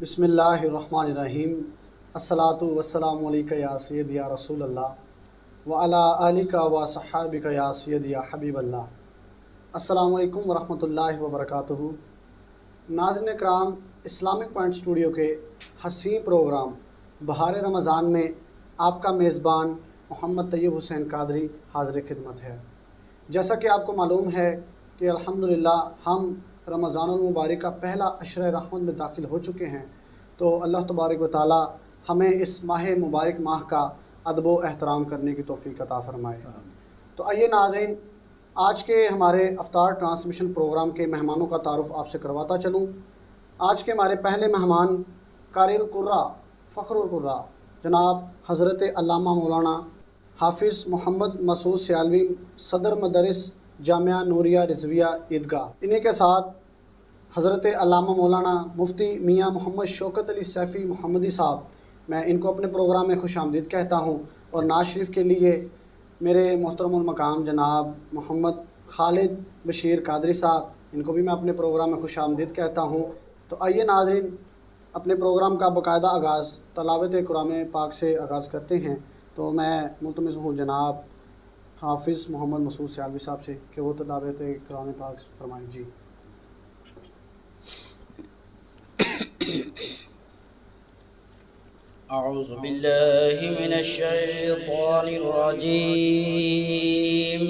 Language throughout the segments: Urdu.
بسم اللہ الرحمن الرحیم الصلاۃ والسلام علیک یا سید یا رسول اللہ وعلی آلک و صحابک یا سید یا حبیب اللہ۔ السلام علیکم ورحمۃ اللہ وبرکاتہ۔ ناظرین اکرام، اسلامک پوائنٹ اسٹوڈیو کے حسین پروگرام بہار رمضان میں آپ کا میزبان محمد طیب حسین قادری حاضر خدمت ہے۔ جیسا کہ آپ کو معلوم ہے کہ الحمدللہ ہم رمضان المبارک کا پہلا عشرہ رحمت میں داخل ہو چکے ہیں، تو اللہ تبارک و تعالی ہمیں اس ماہ مبارک ماہ کا ادب و احترام کرنے کی توفیق عطا فرمائے۔ تو آئیے ناظرین، آج کے ہمارے افطار ٹرانسمیشن پروگرام کے مہمانوں کا تعارف آپ سے کرواتا چلوں۔ آج کے ہمارے پہلے مہمان قاری القراء فخر القراء جناب حضرت علامہ مولانا حافظ محمد مسعود سیالوی، صدر مدرس جامعہ نوریہ رضویہ عیدگاہ، انہیں کے ساتھ حضرت علامہ مولانا مفتی میاں محمد شوکت علی سیفی محمدی صاحب، میں ان کو اپنے پروگرام میں خوش آمدید کہتا ہوں، اور نعت شریف کے لیے میرے محترم المقام جناب محمد خالد بشیر قادری صاحب، ان کو بھی میں اپنے پروگرام میں خوش آمدید کہتا ہوں۔ تو آئیے ناظرین، اپنے پروگرام کا باقاعدہ آغاز تلاوت قرآن پاک سے آغاز کرتے ہیں۔ تو میں ملتمس ہوں جناب حافظ محمد مسعود سیالوی صاحب سے کہ وہ تلاوت قرآن پاک فرمائیں۔ جی۔ اعوذ باللہ من الشیطان الرجیم،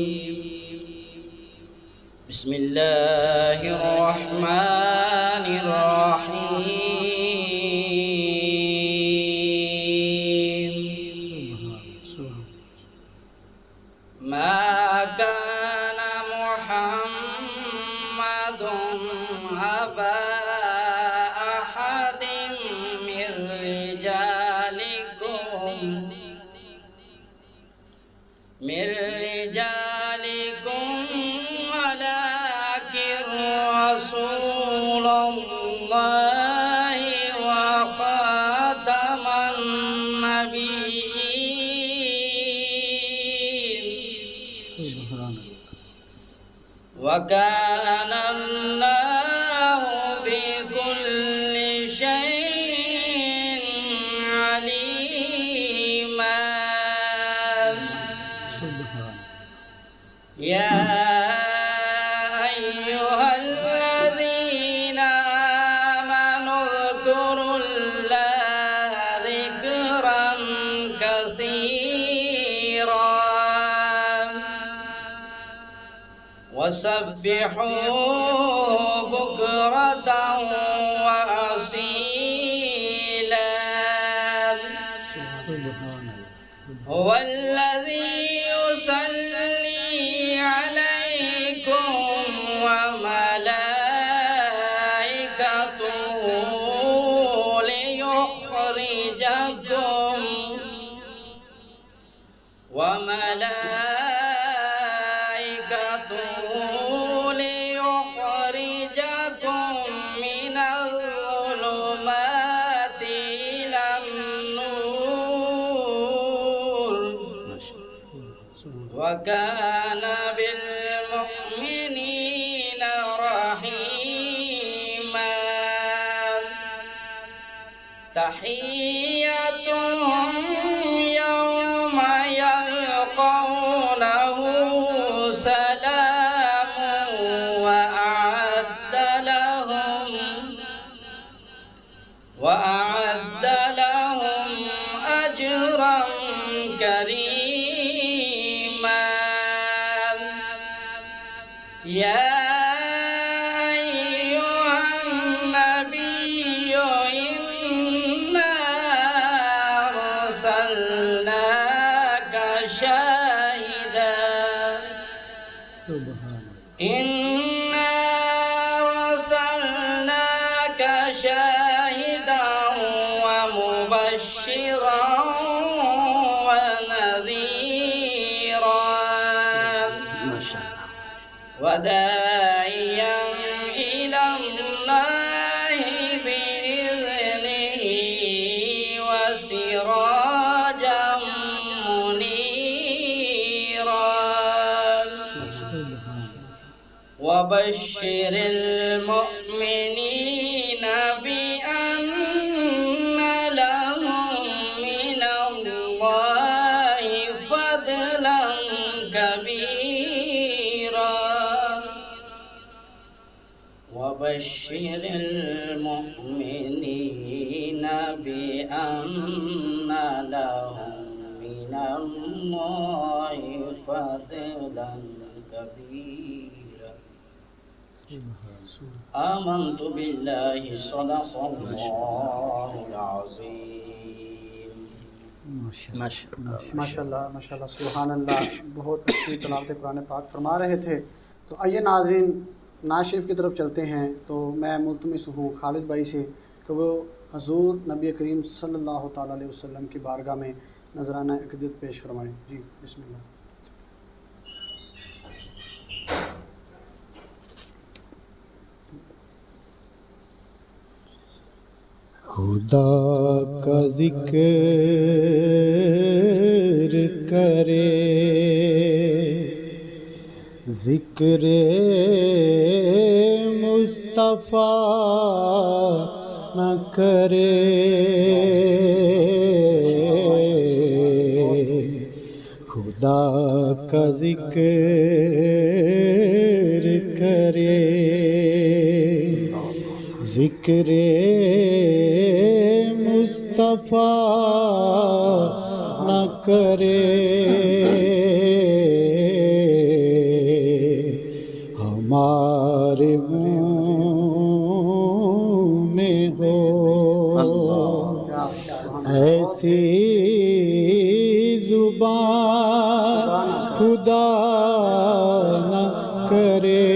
بسم اللہ الرحمن الرحیم، ما كان محمد أبا أحد من رجالكم ولكن رسول الله وخاتم النبيين، وكان الله بكل شيء عليما۔ يا أيها الذين آمنوا اذكروا الله ذكرا كثيرا وسبحوه بكرة وأصيلا، هو الذي يصلي عليكم وملائكته ليخرجكم من الظلمات إلى النور، وكان بالمؤمنين رحيما۔ تحيتهم يوم يلقونه سلام، وأعد لهم أجرا كريما۔ يا أيها النبي إنا أرسلناك شاهدا، إنا أرسلناك شاهدا ومبشرا ونذيرا وداعيا إلى الله بإذنه وسراجا منيرا، وبشر المؤمنين بأن وبشر المؤمنين بأن لهم من الله فضلا كبيرا آمنت بالله صدق الله العظيم ماشاء اللہ سبحان اللہ، بہت اچھی تلاوت قرآن پاک فرما رہے تھے۔ تو آئیے ناظرین نعت شریف کی طرف چلتے ہیں۔ تو میں ملتمس ہوں خالد بھائی سے کہ وہ حضور نبی کریم صلی اللہ تعالیٰ علیہ وسلم کی بارگاہ میں نذرانہ عقیدت پیش فرمائیں۔ جی بسم اللہ۔ خدا کا ذکر کرے، ذکر مصطفیٰ نہ کرے، خدا کا ذکر کرے، ذکر مصطفیٰ نہ کرے، ہمارے منہ میں ہو ایسی زبان خدا نہ کرے،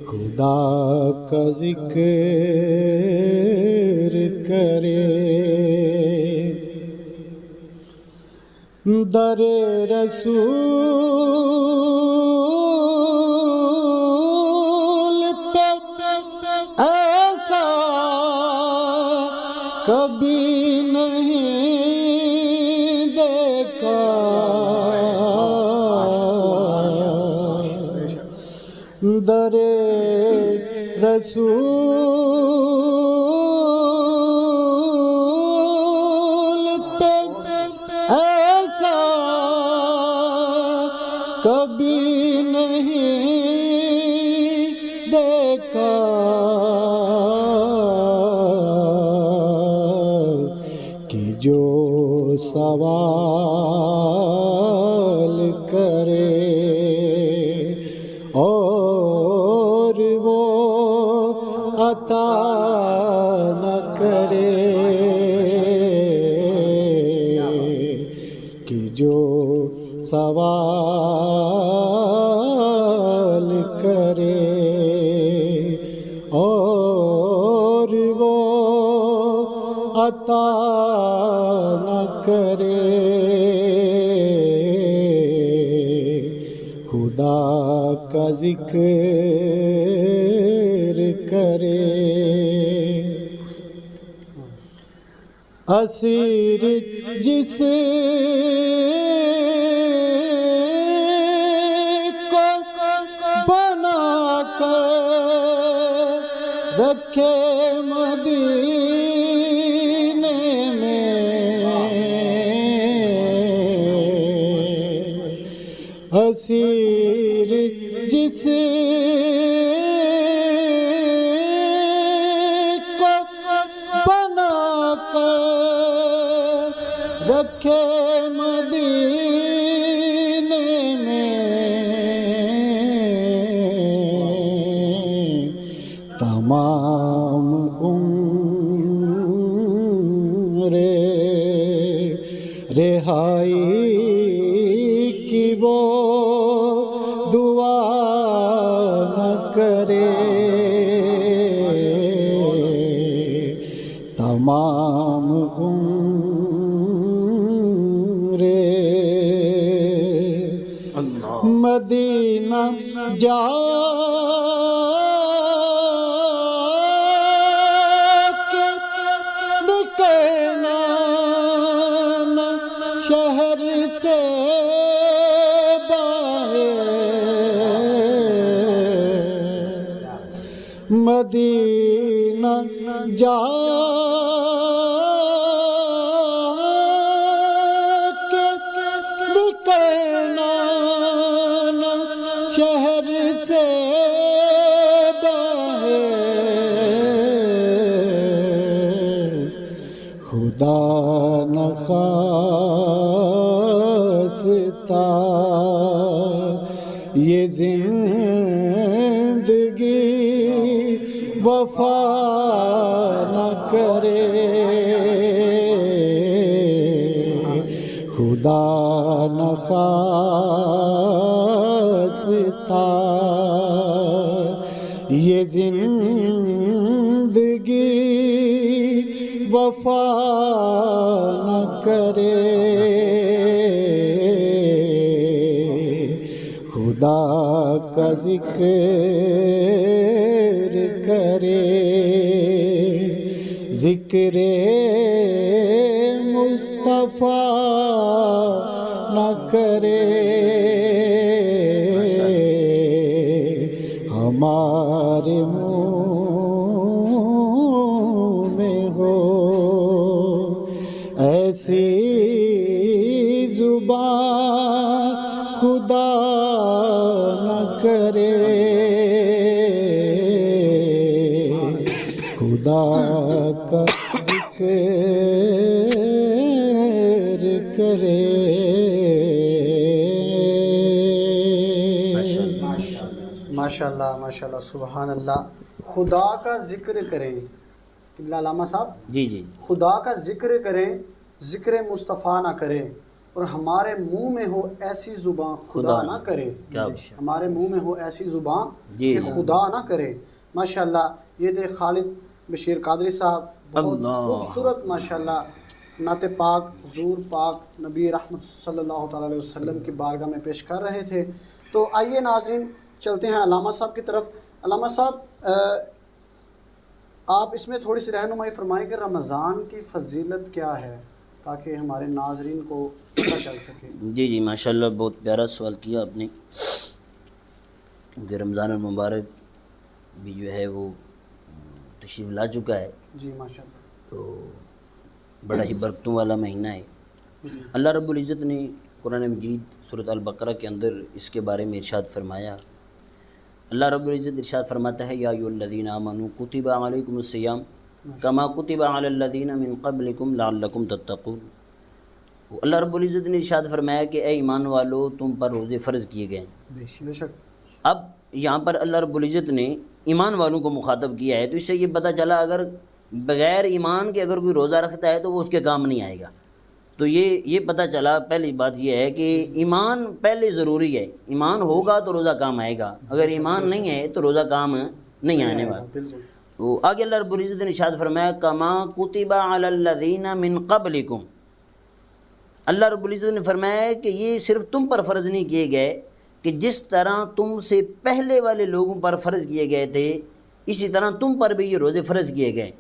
خدا کا ذکر کرے، در رسول پہ ایسا کبھی نہیں دیکھا، در رسول پہ ایسا کبھی نہیں دیکھا، کہ جو سوال کرے اور وہ عطا نہ کرے، کہ جو سوال کرے اور وہ عطا نہ کرے، خدا کا ذکر کرے، اسیر جس کو بنا کر رکھے مدینے میں، اسیر جس کو بنا کر رکھے مدینے میں، تمام عمر رہائی کی وہ دعا نہ کرے، تمام عمر مدینہ جا کے نکلنا نہ شہر سے مدینہ جا کے نکلنا نہ شہر خدا نخواستہ یہ زندگی وفا نہ کرے، خدا نخواستہ یہ زندگی وفا نہ کرے، خدا کا ذکر کرے، ذکر مصطفیٰ نہ کرے، ہمارے منہ میں ہو ایسی زبان خدا نہ کرے، خدا کا ذکر کرے۔ ماشاءاللہ ماشاءاللہ سبحان اللہ، خدا کا ذکر کریں، قبلہ علامہ صاحب جی جی، خدا کا ذکر کریں، ذکر مصطفیٰ نہ کریں، اور ہمارے منہ میں ہو ایسی زبان خدا نہ کرے، ہمارے منہ میں ہو ایسی زبان کہ خدا نہ کرے۔ ماشاءاللہ یہ دے خالد بشیر قادری صاحب بہت خوبصورت ماشاءاللہ نعت پاک حضور پاک نبی رحمت صلی اللہ تعالیٰ علیہ وسلم کی بارگاہ میں پیش کر رہے تھے۔ تو آئیے ناظرین چلتے ہیں علامہ صاحب کی طرف۔ علامہ صاحب آپ اس میں تھوڑی سی رہنمائی فرمائیں کہ رمضان کی فضیلت کیا ہے تاکہ ہمارے ناظرین کو پتہ چل سکے۔ جی جی ماشاءاللہ، بہت پیارا سوال کیا آپ نے، کیونکہ رمضان المبارک بھی جو ہے وہ تشریف لا چکا ہے، جی ماشاءاللہ، تو بڑا ہی برکتوں والا مہینہ ہے۔ اللہ رب العزت نے قرآن مجید سورۃ البقرہ کے اندر اس کے بارے میں ارشاد فرمایا۔ اللہ رب العزت ارشاد فرماتا ہے، یا ایھا الذین آمنوا کتب علیکم الصیام کما کتب علی الذین من قبلکم لعلکم تتقون۔ اللہ رب العزت نے ارشاد فرمایا کہ اے ایمان والو، تم پر روزے فرض کیے گئے ہیں۔ بے شک اب یہاں پر اللہ رب العزت نے ایمان والوں کو مخاطب کیا ہے، تو اس سے یہ پتہ چلا اگر بغیر ایمان کے اگر کوئی روزہ رکھتا ہے تو وہ اس کے کام نہیں آئے گا۔ تو یہ پتہ چلا، پہلی بات یہ ہے کہ ایمان پہلے ضروری ہے، ایمان ہوگا تو روزہ کام آئے گا، اگر ایمان نہیں ہے تو روزہ کام نہیں آنے والا۔ تو آگے اللہ رب العزت نے ارشاد فرمایا، کما کتب علی الذین من قبلکم۔ اللہ رب العزت نے فرمایا کہ یہ صرف تم پر فرض نہیں کیے گئے کہ جس طرح تم سے پہلے والے لوگوں پر فرض کیے گئے تھے، اسی طرح تم پر بھی یہ روزے فرض کیے گئے۔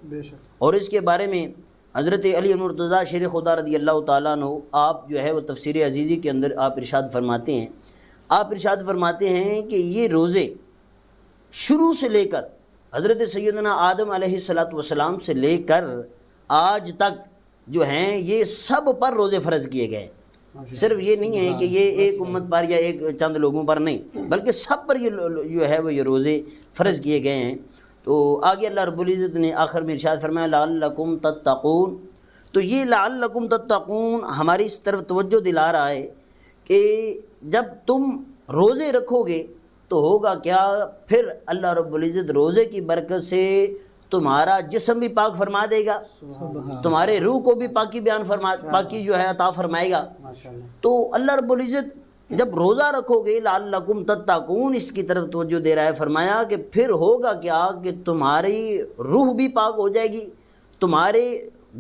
اور اس کے بارے میں حضرت علی المرتضیٰ شیر خدا رضی اللہ تعالیٰ عنہ آپ جو ہے وہ تفسیر عزیزی کے اندر آپ ارشاد فرماتے ہیں کہ یہ روزے شروع سے لے کر حضرت سیدنا آدم علیہ السلام سے لے کر آج تک جو ہیں یہ سب پر روزے فرض کیے گئے۔ صرف یہ نہیں ہے کہ یہ ایک امت پر یا ایک چند لوگوں پر نہیں، بلکہ سب پر یہ جو ہے وہ یہ روزے فرض کیے گئے ہیں۔ تو آگے اللہ رب العزت نے آخر میں ارشاد فرمایا، لعلکم تتقون۔ تو یہ لعلکم تتقون ہماری اس طرف توجہ دلا رہا ہے کہ جب تم روزے رکھو گے تو ہوگا کیا، پھر اللہ رب العزت روزے کی برکت سے تمہارا جسم بھی پاک فرما دے گا، تمہارے روح کو بھی پاکی پاکی جو ہے عطا فرمائے گا۔ تو اللہ رب العزت جب روزہ رکھو گے لعلکم تتقون، اس کی طرف توجہ دے رہا ہے، فرمایا کہ پھر ہوگا کیا کہ تمہاری روح بھی پاک ہو جائے گی، تمہارے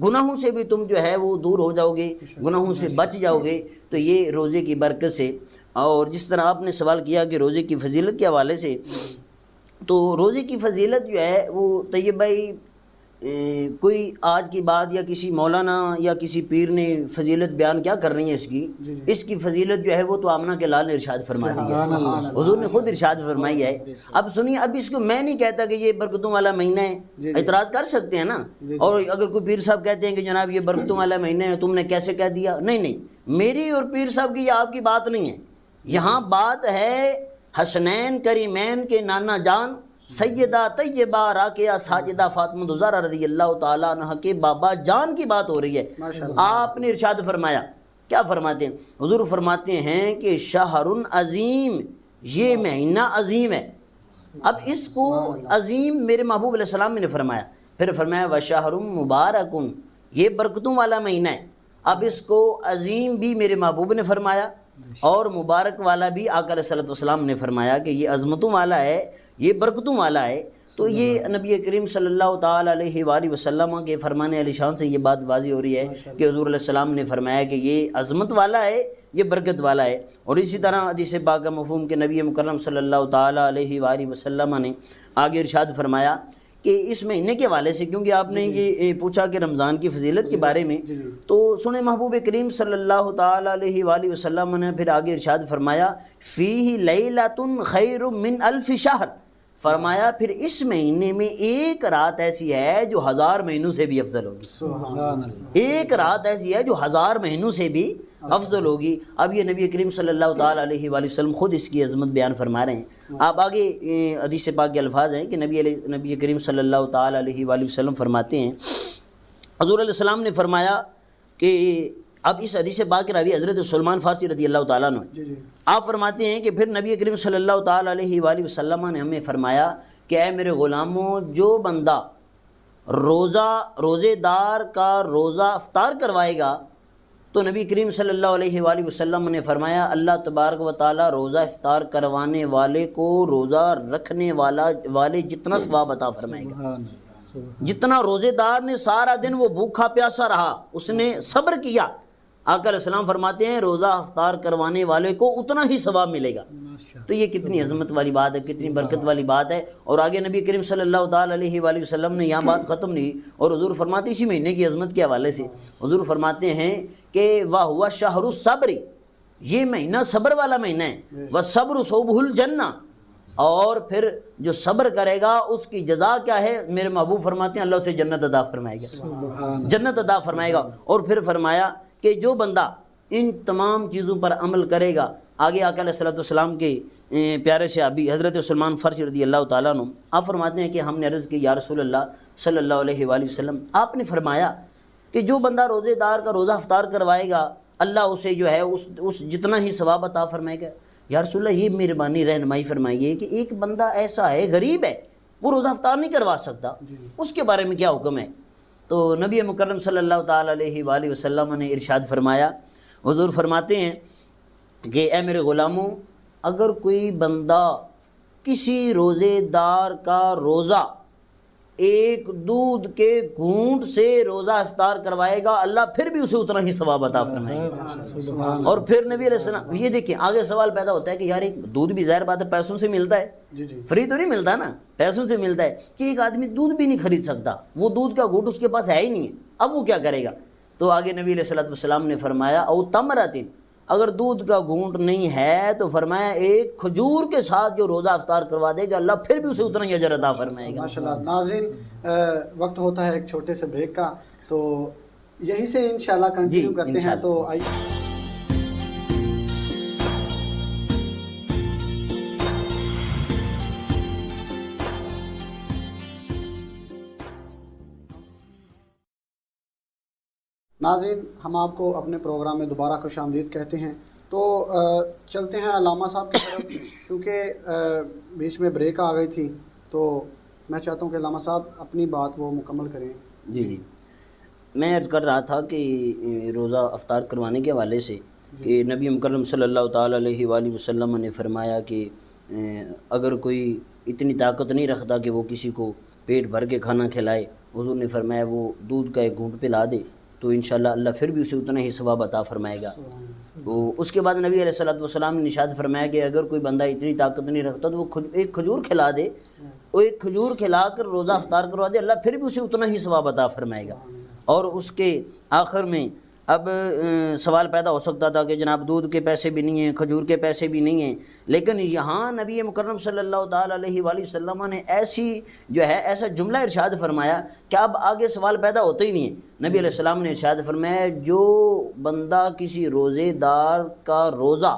گناہوں سے بھی تم جو ہے وہ دور ہو جاؤ گے، گناہوں سے بچ جاؤ گے۔ تو یہ روزے کی برکت سے، اور جس طرح آپ نے سوال کیا کہ روزے کی فضیلت کے حوالے سے، تو روزے کی فضیلت جو ہے وہ طیب بھائی کوئی آج کی بات یا کسی مولانا یا کسی پیر نے فضیلت بیان کیا کر رہی ہے اس کی فضیلت جو ہے وہ تو آمنہ کے لال نے ارشاد فرما دی ہے، حضور نے خود ارشاد فرمائی ہے۔ اب سنیے، اب اس کو میں نہیں کہتا کہ یہ برکتوں والا مہینہ ہے، اعتراض کر سکتے ہیں نا، اور اگر کوئی پیر صاحب کہتے ہیں کہ جناب یہ برکتوں والا مہینہ ہے تم نے کیسے کہہ دیا، نہیں، میری اور پیر صاحب کی یہ آپ کی بات نہیں ہے، یہاں بات ہے حسنین کریمین کے نانا جان سیدہ طیبہ راکعہ ساجدہ فاطمہ زہرا رضی اللہ تعالیٰ عنہ کے بابا جان کی بات ہو رہی ہے۔ آپ نے ارشاد فرمایا، کیا فرماتے ہیں حضور؟ فرماتے ہیں کہ شہر عظیم، یہ مہینہ عظیم ہے۔ اب اس کو عظیم میرے محبوب علیہ السلام نے فرمایا، پھر فرمایا وشہر مبارک، یہ برکتوں والا مہینہ ہے۔ اب اس کو عظیم بھی میرے محبوب نے فرمایا اور مبارک والا بھی آقا علیہ الصلوۃ والسلام نے فرمایا کہ یہ عظمتوں والا ہے، یہ برکتوں والا ہے۔ تو یہ نبی کریم صلی اللہ تعالیٰ علیہ وآلہ وسلم کے فرمان علی شان سے یہ بات واضح ہو رہی ہے کہ حضور علیہ السلام نے فرمایا کہ یہ عظمت والا ہے، یہ برکت والا ہے۔ اور اسی طرح حدیث پاک کا مفہوم کہ نبی مکرم صلی اللہ تعالیٰ علیہ وآلہ وسلم نے آگے ارشاد فرمایا کہ اس مہینے کے حوالے سے، کیونکہ آپ نے یہ پوچھا کہ رمضان کی فضیلت کے بارے میں، تو سنیں محبوب کریم صلی اللہ تعالیٰ علیہ وآلہ وسلم نے پھر آگے ارشاد فرمایا فیہ لیلۃ خیر من الف شہر، فرمایا پھر اس مہینے میں ایک رات ایسی ہے جو 1000 مہینوں سے بھی افضل ہوگی۔ ایک رات ایسی ہے جو 1000 مہینوں سے بھی افضل ہوگی۔ اب یہ نبی کریم صلی اللہ تعالیٰ علیہ وآلہ وسلم خود اس کی عظمت بیان فرما رہے ہیں۔ آپ آگے حدیث پاک کے الفاظ ہیں کہ نبی کریم صلی اللہ تعالیٰ علیہ وآلہ وسلم فرماتے ہیں، حضور علیہ السلام نے فرمایا کہ اب اس حدیث پاک کے راوی حضرت سلمان فارسی رضی اللہ تعالیٰ عنہ، آپ فرماتے ہیں کہ پھر نبی کریم صلی اللہ تعالیٰ علیہ وآلہ وسلم نے ہمیں فرمایا کہ اے میرے غلاموں، جو بندہ روزے دار کا روزہ افطار کروائے گا، تو نبی کریم صلی اللہ علیہ وآلہ وسلم نے فرمایا اللہ تبارک و تعالیٰ روزہ افطار کروانے والے کو روزہ رکھنے والے جتنا ثواب عطا فرمائے گا۔ جتنا روزے دار نے سارا دن وہ بھوکھا پیاسا رہا، اس نے صبر کیا، آقا علیہ السلام فرماتے ہیں روزہ افطار کروانے والے کو اتنا ہی ثواب ملے گا۔ تو یہ کتنی عظمت والی بات ہے، کتنی برکت والی بات ہے۔ اور آگے نبی کریم صلی اللہ تعالیٰ علیہ وآلہ وسلم نے یہاں بات ختم نہیں، اور حضور فرماتے اسی مہینے کی عظمت کے حوالے سے حضور فرماتے ہیں کہ وَهُوَ شَهْرُ الصَّبْرِ، یہ مہینہ صبر والا مہینہ ہے، وَالصَّبْرُ صَوْبُهُ الْجَنَّةِ، اور پھر جو صبر کرے گا اس کی جزا کیا ہے؟ میرے محبوب فرماتے ہیں اللہ اسے جنت عطا فرمائے گا، جنت عطا فرمائے گا۔ اور پھر فرمایا کہ جو بندہ ان تمام چیزوں پر عمل کرے گا، آگے آقا علیہ السلام کے پیارے صحابی حضرت سلمان فارسی رضی اللہ تعالیٰ عنہ آپ فرماتے ہیں کہ ہم نے عرض کی یا رسول اللہ صلی اللہ علیہ وآلہ وسلم، آپ نے فرمایا کہ جو بندہ روزے دار کا روزہ افطار کروائے گا اللہ اسے جو ہے اس جتنا ہی ثواب عطا فرمائے گا۔ یا رسول اللہ یہ مہربانی رہنمائی فرمائیے کہ ایک بندہ ایسا ہے غریب ہے، وہ روزہ افطار نہیں کروا سکتا، اس کے بارے میں کیا حکم ہے؟ تو نبی مکرم صلی اللہ تعالیٰ علیہ وآلہ وسلم نے ارشاد فرمایا، حضور فرماتے ہیں کہ اے میرے غلاموں، اگر کوئی بندہ کسی روزے دار کا روزہ ایک دودھ کے گھونٹ سے روزہ افطار کروائے گا اللہ پھر بھی اسے اتنا ہی ثواب عطا فرمائے گا۔ اور پھر نبی علیہ السلام یہ دیکھیں آگے سوال پیدا ہوتا ہے کہ یار ایک دودھ بھی ظاہر بات ہے پیسوں سے ملتا ہے، فری تو نہیں ملتا نا، پیسوں سے ملتا ہے، کہ ایک آدمی دودھ بھی نہیں خرید سکتا، وہ دودھ کا گھونٹ اس کے پاس ہے ہی نہیں ہے، اب وہ کیا کرے گا؟ تو آگے نبی علیہ السلام نے فرمایا او تمراتن، اگر دودھ کا گھونٹ نہیں ہے تو فرمایا ایک کھجور کے ساتھ جو روزہ افطار کروا دے گا اللہ پھر بھی اسے اتنا ہی اجر عطا فرمائے گا۔ ماشاءاللہ۔ ناظرین وقت ہوتا ہے ایک چھوٹے سے بریک کا، تو یہیں سے انشاءاللہ کنٹینیو کرتے ہیں۔ تو ناظرین ہم آپ کو اپنے پروگرام میں دوبارہ خوش آمدید کہتے ہیں۔ تو چلتے ہیں علامہ صاحب کی طرف، کیونکہ بیچ میں بریک آ گئی تھی، تو میں چاہتا ہوں کہ علامہ صاحب اپنی بات وہ مکمل کریں۔ جی میں عرض کر رہا تھا کہ روزہ افطار کروانے کے حوالے سے کہ نبی مکرم صلی اللہ تعالیٰ علیہ وآلہ وسلم نے فرمایا کہ اگر کوئی اتنی طاقت نہیں رکھتا کہ وہ کسی کو پیٹ بھر کے کھانا کھلائے، حضور نے فرمایا وہ دودھ کا ایک گھونٹ پلا دے تو انشاءاللہ اللہ پھر بھی اسے اتنا ہی ثواب عطا فرمائے گا۔ تو اس کے بعد نبی علیہ السلام نے ارشاد فرمایا کہ اگر کوئی بندہ اتنی طاقت نہیں رکھتا تو وہ ایک کھجور کھلا دے، وہ ایک کھجور کھلا کر روزہ افطار کروا دے اللہ پھر بھی اسے اتنا ہی ثواب عطا فرمائے گا۔ اور اس کے آخر میں اب سوال پیدا ہو سکتا تھا کہ جناب دودھ کے پیسے بھی نہیں ہیں، کھجور کے پیسے بھی نہیں ہیں، لیکن یہاں نبی مکرم صلی اللہ تعالیٰ علیہ وآلہ وسلم نے ایسا جملہ ارشاد فرمایا کہ اب آگے سوال پیدا ہوتا ہی نہیں ہے۔ نبی علیہ السلام نے ارشاد فرمایا جو بندہ کسی روزے دار کا روزہ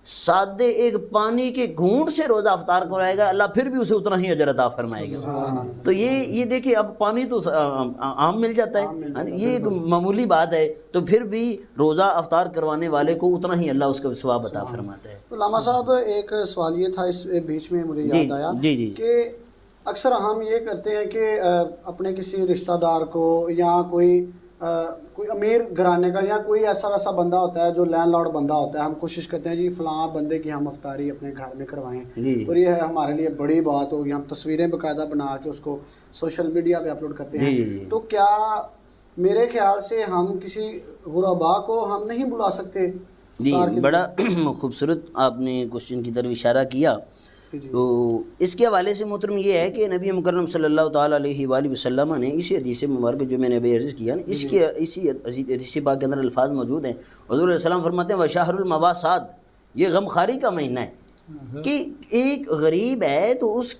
سادے ایک پانی کے گھونٹ سے روزہ افطار کرائے گا، اللہ پھر بھی اسے اتنا ہی اجر عطا فرمائے گا۔ تو یہ دیکھیں، اب پانی تو عام مل جاتا ہے، یہ ایک معمولی بات ہے، تو پھر بھی روزہ افطار کروانے والے کو اتنا ہی اللہ اس کا ثواب عطا فرماتا ہے۔ علامہ صاحب ایک سوال یہ تھا اس بیچ میں مجھے یاد آیا کہ اکثر ہم یہ کرتے ہیں کہ اپنے کسی رشتہ دار کو یا کوئی امیر گھرانے کا یا کوئی ایسا ویسا بندہ ہوتا ہے جو لینڈ لارڈ بندہ ہوتا ہے، ہم کوشش کرتے ہیں جی فلاں بندے کی ہم افطاری اپنے گھر میں کروائیں، اور یہ ہے ہمارے لیے بڑی بات ہوگی، ہم تصویریں باقاعدہ بنا کے اس کو سوشل میڈیا پہ اپلوڈ کرتے ہیں۔ تو کیا میرے خیال سے ہم کسی غربا کو ہم نہیں بلا سکتے؟ جی بڑا خوبصورت آپ نے کوشچن کی طرف اشارہ کیا۔ تو اس کے حوالے سے محترم یہ ہے کہ نبی مکرم صلی اللہ تعالیٰ علیہ وآلہ وسلم نے اسی حدیث مبارک جو میں نے ابھی عرض کیا نا، اسی حدیث پاک کے اندر الفاظ موجود ہیں۔ حضور علیہ السلام فرماتے ہیں وشہر المواسات، یہ غم خواری کا مہینہ ہے کہ ایک غریب ہے تو اس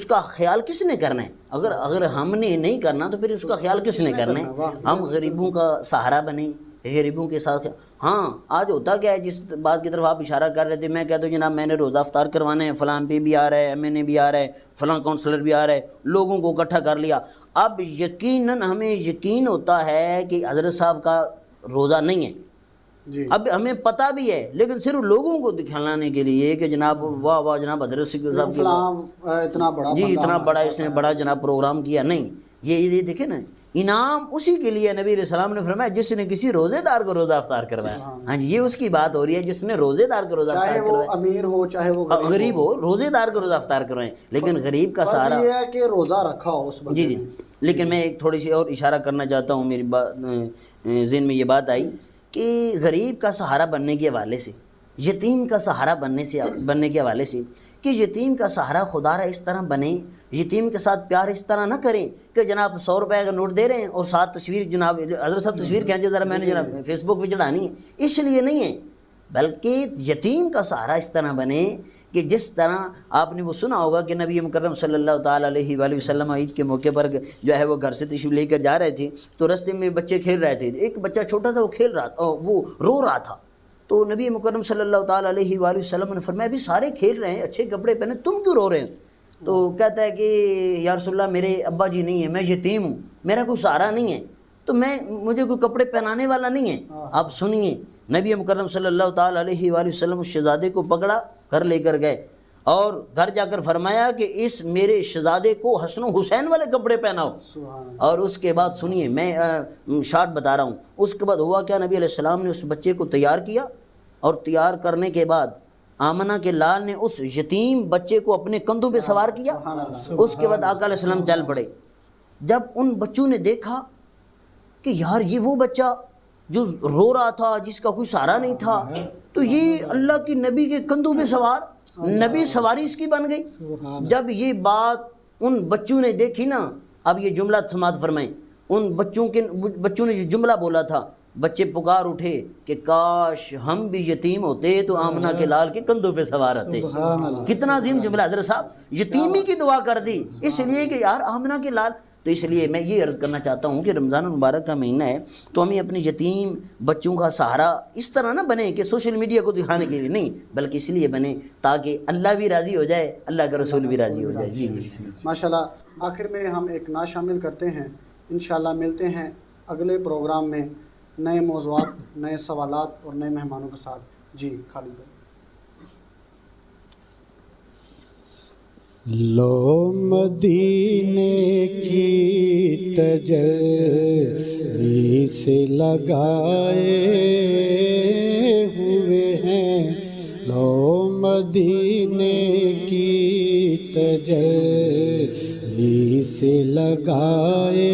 کا خیال کس نے کرنا ہے؟ اگر ہم نے نہیں کرنا تو پھر اس کا خیال کس نے کرنا ہے؟ ہم غریبوں کا سہارا بنیں، غریبوں کے ساتھ۔ ہاں آج ہوتا کیا ہے، جس بات کی طرف آپ اشارہ کر رہے تھے، میں کہتا ہوں جناب میں نے روزہ افطار کروانا ہے، فلاں پہ بھی آ رہا ہے، ایم این اے بھی آ رہا ہے، فلاں کونسلر بھی آ رہا ہے، لوگوں کو اکٹھا کر لیا۔ اب یقیناً ہمیں یقین ہوتا ہے کہ حضرت صاحب کا روزہ نہیں ہے، اب ہمیں پتہ بھی ہے، لیکن صرف لوگوں کو دکھانے کے لیے کہ جناب واہ واہ جناب حضرت صاحب اتنا بڑا اس نے بڑا جناب پروگرام کیا، نہیں، یہ دیکھیں نا، انعام اسی کے لیے نبی علیہ السلام نے فرمایا جس نے کسی روزے دار کو روزہ افطار کروایا۔ ہاں جی، یہ اس کی بات ہو رہی ہے جس نے روزے دار کو روزہ افطار کروایا، چاہے وہ امیر ہو چاہے وہ غریب ہو، روزے دار کو روزہ افطار کروائیں، لیکن غریب کا سہارا یہ ہے کہ روزہ رکھا ہو اس بندے نے۔ لیکن میں ایک تھوڑی سی اور اشارہ کرنا چاہتا ہوں، میری ذہن میں یہ بات آئی کہ غریب کا سہارا بننے کے حوالے سے، یتیم کا سہارا بننے کے حوالے سے، کہ یتیم کا سہارا خدا را اس طرح بنے، یتیم کے ساتھ پیار اس طرح نہ کریں کہ جناب 100 روپے کا نوٹ دے رہے ہیں اور ساتھ تصویر، جناب حضرت صاحب تصویر کھینچے ذرا میں نے جناب فیس بک پہ چڑھانی ہے، اس لیے نہیں ہے، بلکہ یتیم کا سہارا اس طرح بنے کہ جس طرح آپ نے وہ سنا ہوگا کہ نبی مکرم صلی اللہ تعالیٰ علیہ وآلہ وسلم عید کے موقع پر جو ہے وہ گھر سے تشریف لے کر جا رہے تھے، تو رستے میں بچے کھیل رہے تھے، ایک بچہ چھوٹا سا وہ کھیل رہا تھا، وہ رو رہا تھا، تو نبی مکرم صلی اللہ تعالیٰ علیہ وآلہ وسلم نے فرمایا ابھی سارے کھیل رہے ہیں، اچھے کپڑے پہنے، تم کیوں رو رہے ہیں؟ تو کہتا ہے کہ یا رسول اللہ میرے ابا جی نہیں ہیں، میں یتیم ہوں، میرا کوئی سہارا نہیں ہے، تو مجھے کوئی کپڑے پہنانے والا نہیں ہے۔ آپ سنیے، نبی مکرم صلی اللہ تعالیٰ علیہ وآلہ وسلم اس شہزادے کو پکڑا، گھر لے کر گئے اور گھر جا کر فرمایا کہ اس میرے شہزادے کو حسن و حسین والے کپڑے پہناؤ۔ اور اس کے بعد سنیے، میں شارٹ بتا رہا ہوں، اس کے بعد ہوا کیا، نبی علیہ السلام نے اس بچے کو تیار کیا، اور تیار کرنے کے بعد آمنہ کے لال نے اس یتیم بچے کو اپنے کندھوں پہ سوار کیا، اس کے بعد آقا علیہ السلام چل پڑے۔ جب ان بچوں نے دیکھا کہ یار یہ وہ بچہ جو رو رہا تھا، جس کا کوئی سہارا نہیں تھا، تو یہ اللہ کی نبی کے کندھوں پہ سوار، نبی سواری اس کی بن گئی۔ جب یہ بات ان بچوں نے دیکھی نا، اب یہ جملہ سماعت فرمائیں، ان بچوں نے یہ جملہ بولا تھا، بچے پکار اٹھے کہ کاش ہم بھی یتیم ہوتے تو آمنہ کے لال کے کندھوں پہ سوار ہوتے۔ کتنا عظیم جملہ حضرت صاحب، یتیمی کی دعا کر دی، اس لیے کہ یار آمنہ کے لال۔ تو اس لیے میں یہ عرض کرنا چاہتا ہوں کہ رمضان المبارک کا مہینہ ہے، تو ہمیں اپنے یتیم بچوں کا سہارا اس طرح نہ بنے کہ سوشل میڈیا کو دکھانے کے لیے نہیں، بلکہ اس لیے بنے تاکہ اللہ بھی راضی ہو جائے، اللہ کا رسول بھی راضی ہو جائے۔ جی ماشاءاللہ۔ آخر میں ہم ایک نعت شامل کرتے ہیں، انشاءاللہ ملتے ہیں اگلے پروگرام میں نئے موضوعات، نئے سوالات اور نئے مہمانوں کے ساتھ۔ جی خالد بھائی۔ لو مدینے کی تجلی سے لگائے ہوئے ہیں، لو مدینے کی تجلی سے لگائے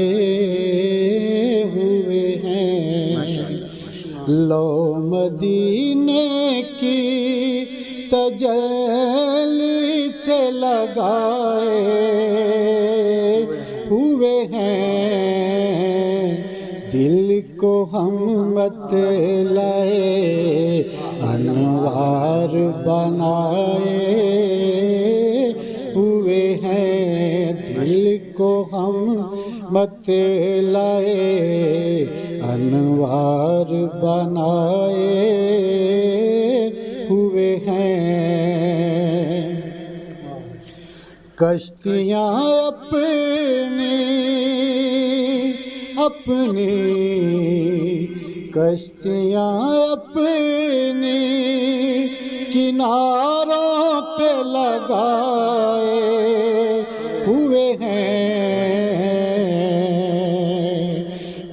ہوئے ہیں، لو مدینے کی تجلی سے لگائے ہوئے ہیں، دل کو ہم مت لائے انوار بنائے ہوئے ہیں، دل کو ہم مت لائے انوار بنائے کشتیاں اپنی اپنی کشتیاں اپنی کناروں پہ لگائے ہوئے ہیں،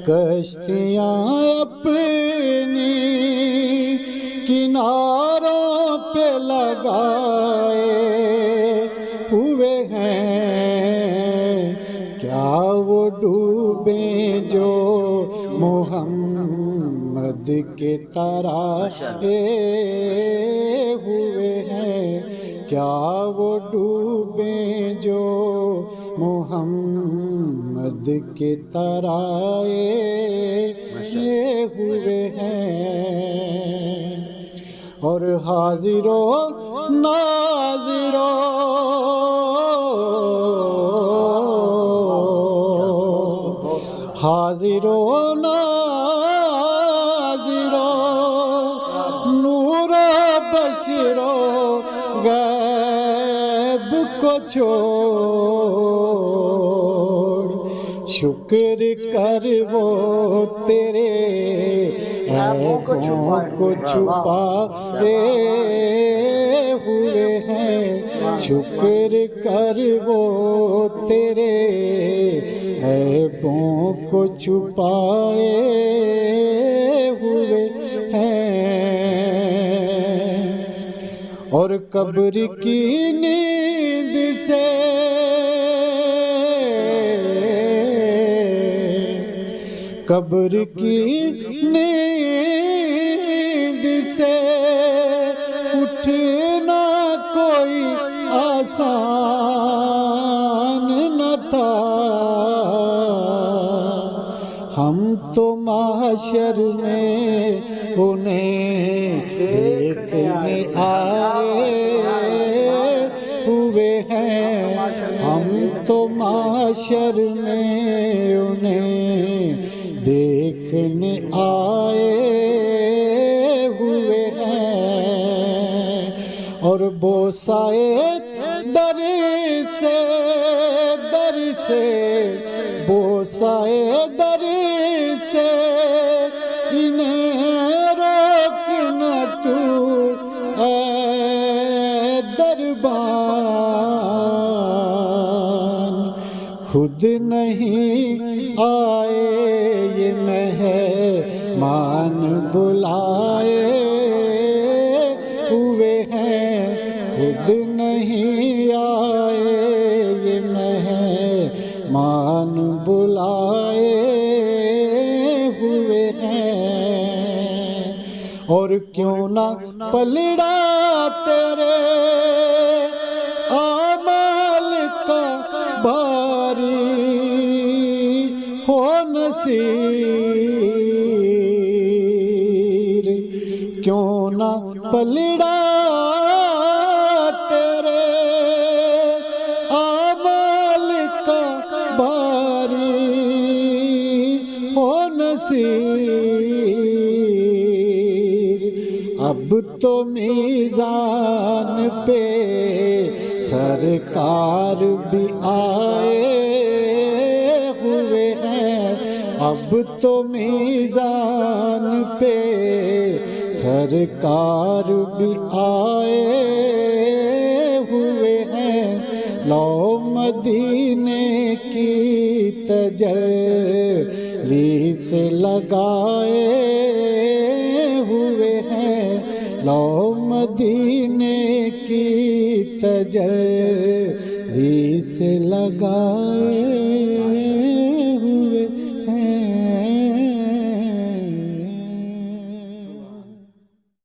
کشتیاں اپنی کناروں پہ لگائے ہوئے ہیں، کیا وہ ڈوبیں جو محمد کے تراشے ہوئے ہیں، کیا وہ ڈوبیں جو محمد کے ترائے ہوئے ہیں، اور حاضر و ناظر حاضر و ناظر نور بشر غیب کو چھوڑ، شکر کر وہ تیرے عیبوں کو چھپائے ہوئے ہیں، شکر کر وہ تیرے عیبوں کو چھپائے ہوئے ہیں، اور قبر کی نیند سے قبر کی نیند سے اٹھنا کوئی آسان نہ تھا، ہم تو محشر میں انہیں دیکھنے آئے ہوئے ہیں، ہم تو محشر میں انہیں دیکھنے آئے ہوئے ہیں، اور بوسائے در سے بوسائے در سے انہیں روک نہ تو اے دربان، خود نہیں آئے یہ مہمان بلائے ہوئے ہیں، خود نہیں آئے یہ مہمان بلائے ہوئے ہیں، اور کیوں نہ پلڑا تیرے اعمال کا باری ہو نصیر، کیوں نہ پلڑا تیرے اعمال کا باری ہو نصیر، اب تو میزان پہ سرکار بھی آئے ہوئے ہیں، اب تو میزان پہ سرکار بھی آئے ہوئے ہیں، لو مدینے کی تجلی سے لگائے ہوئے ہیں، لو مدینے کی تجلی سے لگائے